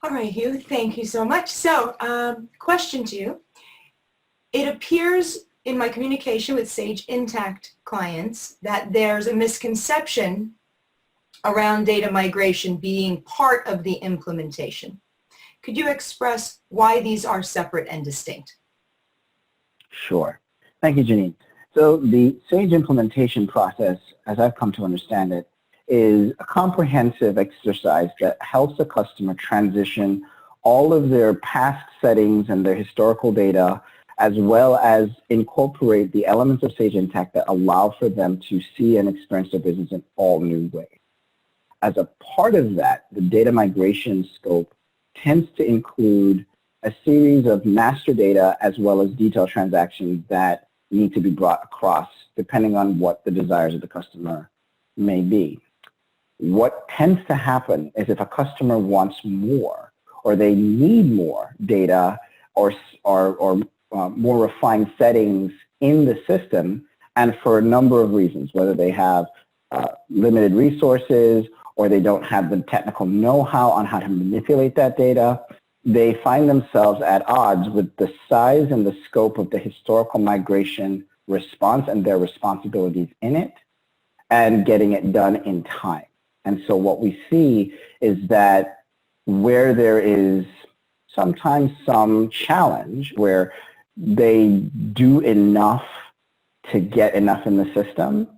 All right, Hugh, thank you so much. So, question to you. It appears in my communication with Sage Intacct clients that there's a misconception around data migration being part of the implementation. Could you express why these are separate and distinct? Sure. Thank you, Janine. So the Sage implementation process, as I've come to understand it, is a comprehensive exercise that helps a customer transition all of their past settings and their historical data, as well as incorporate the elements of Sage Intacct that allow for them to see and experience their business in all new ways. As a part of that, the data migration scope tends to include a series of master data as well as detailed transactions that need to be brought across depending on what the desires of the customer may be. What tends to happen is if a customer wants more or they need more data or more refined settings in the system, and for a number of reasons, whether they have limited resources or they don't have the technical know-how on how to manipulate that data, they find themselves at odds with the size and the scope of the historical migration response and their responsibilities in it and getting it done in time. And so what we see is that where there is sometimes some challenge where they do enough to get enough in the system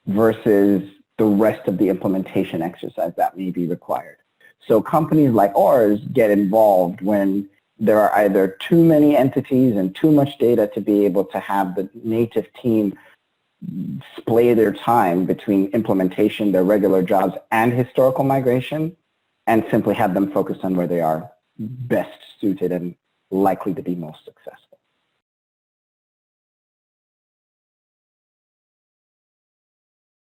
versus the rest of the implementation exercise that may be required. So companies like ours get involved when there are either too many entities and too much data to be able to have the native team splay their time between implementation, their regular jobs, and historical migration, and simply have them focus on where they are best suited and likely to be most successful.